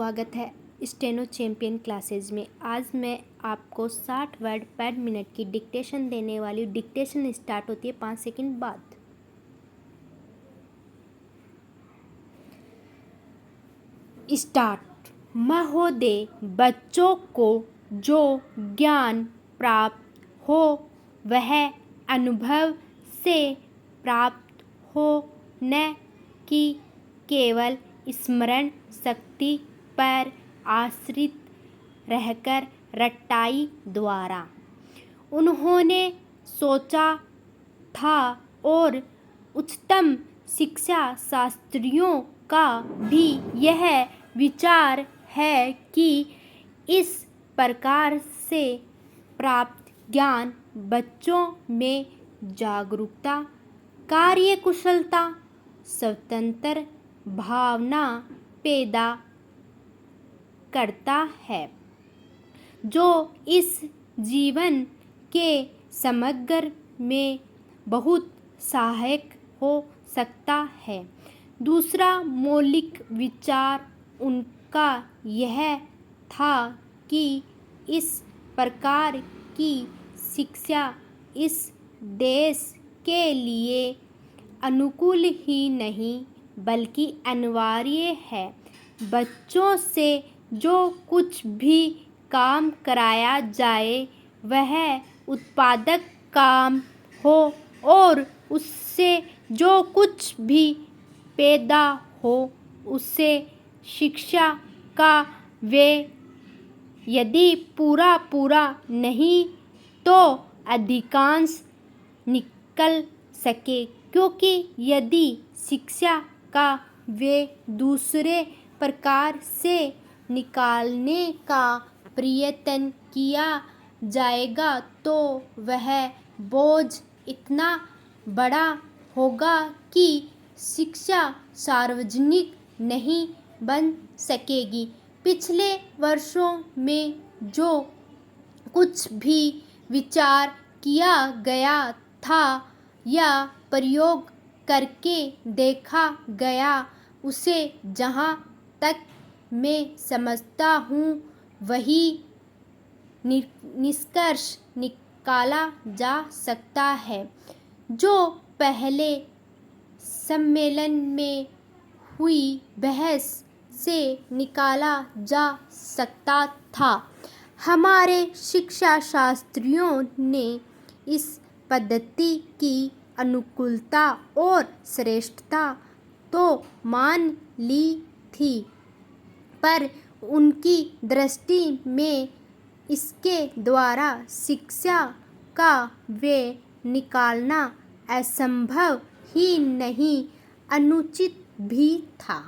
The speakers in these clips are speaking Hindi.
स्वागत है स्टेनो चैंपियन क्लासेज में। आज मैं आपको 60 वर्ड पर मिनट की डिक्टेशन देने वाली हूँ। डिक्टेशन स्टार्ट होती है 5 सेकंड बाद। स्टार्ट। महोदय, बच्चों को जो ज्ञान प्राप्त हो वह अनुभव से प्राप्त हो, न कि केवल स्मरण शक्ति पर आश्रित रहकर रटाई द्वारा। उन्होंने सोचा था और उच्चतम शिक्षा शास्त्रियों का भी यह विचार है कि इस प्रकार से प्राप्त ज्ञान बच्चों में जागरूकता, कार्यकुशलता, स्वतंत्र भावना पैदा करता है, जो इस जीवन के समग्र में बहुत सहायक हो सकता है। दूसरा मौलिक विचार उनका यह था कि इस प्रकार की शिक्षा इस देश के लिए अनुकूल ही नहीं बल्कि अनिवार्य है। बच्चों से जो कुछ भी काम कराया जाए वह उत्पादक काम हो और उससे जो कुछ भी पैदा हो उसे शिक्षा का व्यय यदि पूरा नहीं तो अधिकांश निकल सके, क्योंकि यदि शिक्षा का व्यय दूसरे प्रकार से निकालने का प्रयत्न किया जाएगा तो वह बोझ इतना बड़ा होगा कि शिक्षा सार्वजनिक नहीं बन सकेगी। पिछले वर्षों में जो कुछ भी विचार किया गया था या प्रयोग करके देखा गया उसे जहाँ तक मैं समझता हूँ वही निष्कर्ष निकाला जा सकता है जो पहले सम्मेलन में हुई बहस से निकाला जा सकता था। हमारे शिक्षा शास्त्रियों ने इस पद्धति की अनुकूलता और श्रेष्ठता तो मान ली थी, पर उनकी दृष्टि में इसके द्वारा शिक्षा का व्यय निकालना असंभव ही नहीं, अनुचित भी था।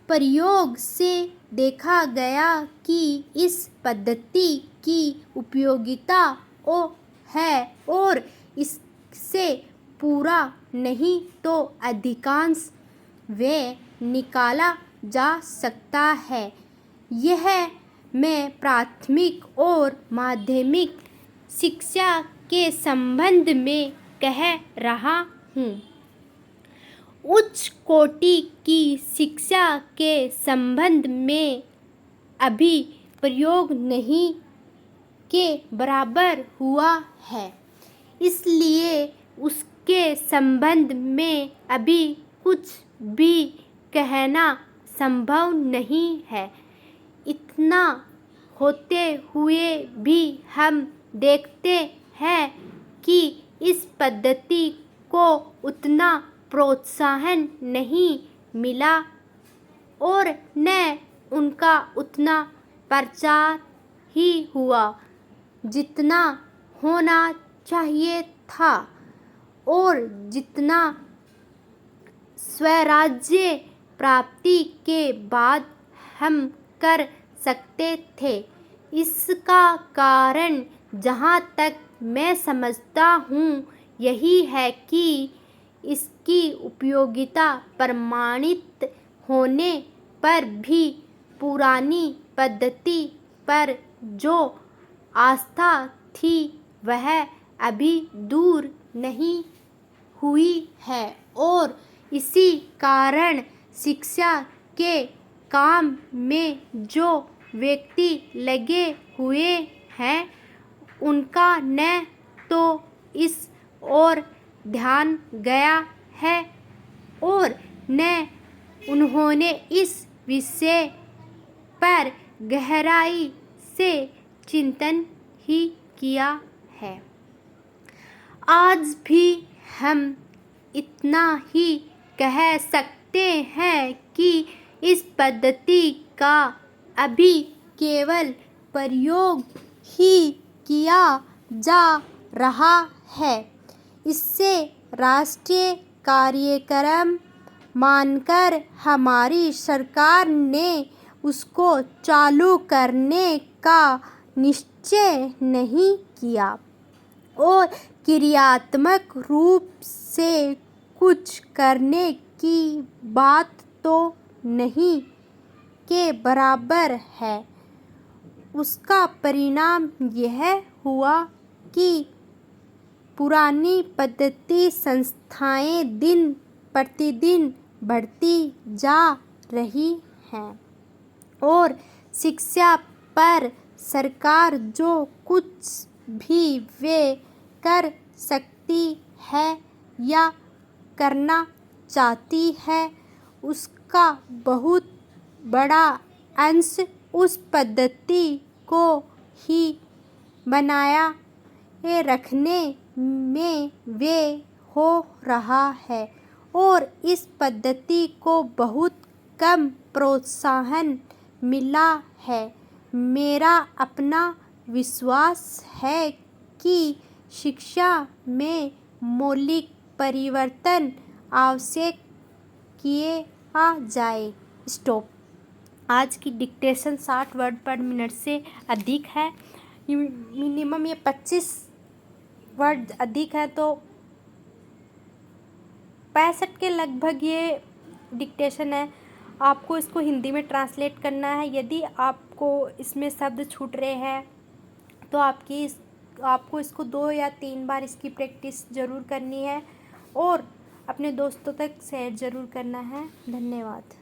प्रयोग से देखा गया कि इस पद्धति की उपयोगिता है और इससे पूरा नहीं तो अधिकांश व्यय निकाला जा सकता है। यह मैं प्राथमिक और माध्यमिक शिक्षा के संबंध में कह रहा हूँ। उच्च कोटि की शिक्षा के संबंध में अभी प्रयोग नहीं के बराबर हुआ है, इसलिए उसके संबंध में अभी कुछ भी कहना संभव नहीं है। इतना होते हुए भी हम देखते हैं कि इस पद्धति को उतना प्रोत्साहन नहीं मिला और न उनका उतना प्रचार ही हुआ जितना होना चाहिए था और जितना स्वराज्य प्राप्ति के बाद हम कर सकते थे। इसका कारण जहाँ तक मैं समझता हूँ यही है कि इसकी उपयोगिता प्रमाणित होने पर भी पुरानी पद्धति पर जो आस्था थी वह अभी दूर नहीं हुई है और इसी कारण शिक्षा के काम में जो व्यक्ति लगे हुए हैं उनका न तो इस ओर ध्यान गया है और न उन्होंने इस विषय पर गहराई से चिंतन ही किया है। आज भी हम इतना ही कह सकते हैं कि इस पद्धति का अभी केवल प्रयोग ही किया जा रहा है। इससे राष्ट्रीय कार्यक्रम मानकर हमारी सरकार ने उसको चालू करने का निश्चय नहीं किया और क्रियात्मक रूप से कुछ करने की बात तो नहीं के बराबर है। उसका परिणाम यह हुआ कि पुरानी पद्धति संस्थाएं दिन प्रतिदिन बढ़ती जा रही हैं और शिक्षा पर सरकार जो कुछ भी वे कर सकती है या करना चाहती है उसका बहुत बड़ा अंश उस पद्धति को ही बनाए रखने में व्यय हो रहा है और इस पद्धति को बहुत कम प्रोत्साहन मिला है। मेरा अपना विश्वास है कि शिक्षा में मौलिक परिवर्तन आवश्यक किया जाए। स्टॉप। आज की डिक्टेशन 60 वर्ड पर मिनट से अधिक है। मिनिमम ये 25 वर्ड अधिक है तो 65 के लगभग ये डिक्टेशन है। आपको इसको हिंदी में ट्रांसलेट करना है। यदि आपको इसमें शब्द छूट रहे हैं तो आपको इसको 2 या 3 बार इसकी प्रैक्टिस ज़रूर करनी है और अपने दोस्तों तक शेयर ज़रूर करना है। धन्यवाद।